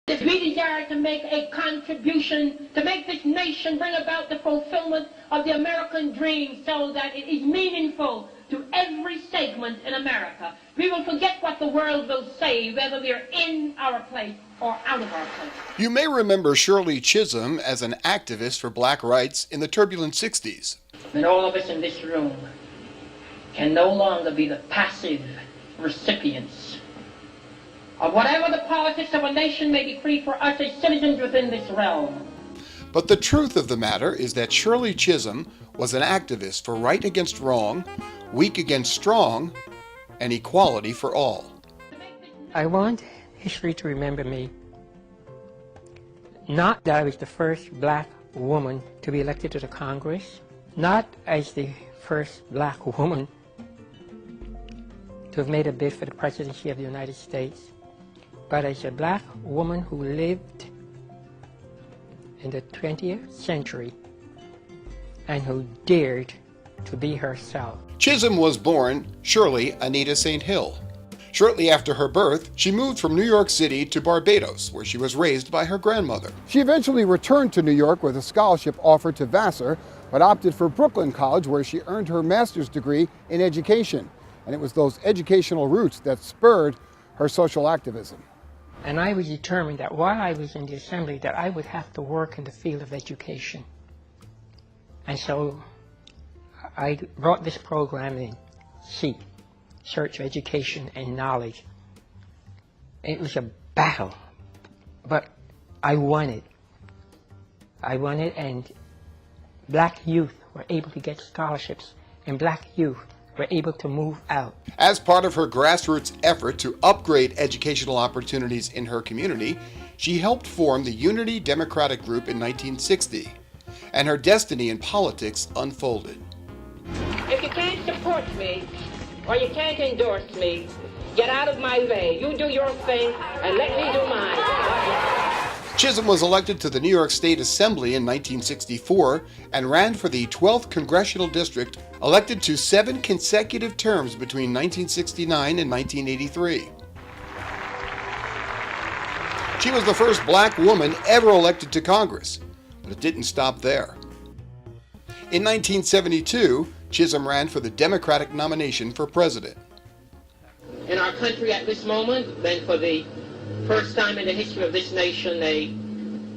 If we desire to make a contribution, to make this nation bring about the fulfillment of the American dream so that it is meaningful to every segment in America, we will forget what the world will say, whether we are in our place or out of our place. You may remember Shirley Chisholm as an activist for black rights in the turbulent 60s. And all of us in this room can no longer be the passive recipients of whatever the politics of a nation may decree for us as citizens within this realm. But the truth of the matter is that Shirley Chisholm was an activist for right against wrong, weak against strong, and equality for all. I want history to remember me, not that I was the first black woman to be elected to the Congress, not as the first black woman to have made a bid for the presidency of the United States, but as a black woman who lived in the 20th century and who dared to be herself. Chisholm was born Shirley Anita St. Hill. Shortly after her birth, she moved from New York City to Barbados, where she was raised by her grandmother. She eventually returned to New York with a scholarship offered to Vassar, but opted for Brooklyn College, where she earned her master's degree in education. And it was those educational roots that spurred her social activism. And I was determined that while I was in the assembly that I would have to work in the field of education. And so I brought this program in, SEEK, Search, Education, and Knowledge. It was a battle, but I won it. I won it, and black youth were able to get scholarships, and black youth were able to move out. As part of her grassroots effort to upgrade educational opportunities in her community, she helped form the Unity Democratic Group in 1960, and her destiny in politics unfolded. If you can't support me, or you can't endorse me, get out of my way. You do your thing, and let me do mine. Chisholm was elected to the New York State Assembly in 1964 and ran for the 12th Congressional District, elected to 7 consecutive terms between 1969 and 1983. She was the first black woman ever elected to Congress, but it didn't stop there. In 1972, Chisholm ran for the Democratic nomination for president. In our country at this moment, then for the first time in the history of this nation, a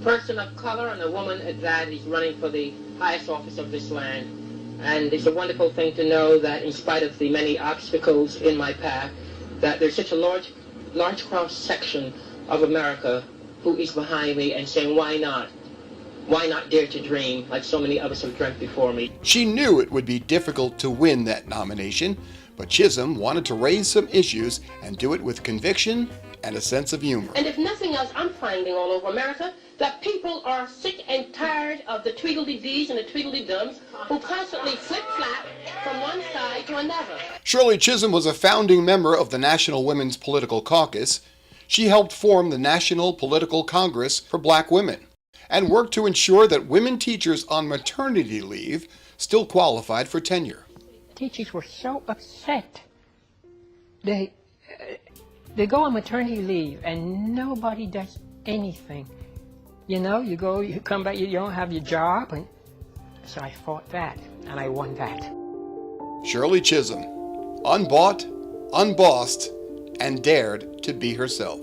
person of color, and a woman at that, is running for the highest office of this land. And it's a wonderful thing to know that in spite of the many obstacles in my path, that there's such a large cross-section of America who is behind me and saying, why not? Why not dare to dream like so many others have dreamt before me? She knew it would be difficult to win that nomination, but Chisholm wanted to raise some issues and do it with conviction and a sense of humor. And if nothing else, I'm finding all over America that people are sick and tired of the tweedledee-dees and the tweedledee-dums who constantly flip-flap from one side to another. Shirley Chisholm was a founding member of the National Women's Political Caucus. She helped form the National Political Congress for Black Women and worked to ensure that women teachers on maternity leave still qualified for tenure. Teachers were so upset. They go on maternity leave and nobody does anything. You know, you go, you come back, you don't have your job. And so I fought that, and I won that. Shirley Chisholm, unbought, unbossed, and dared to be herself.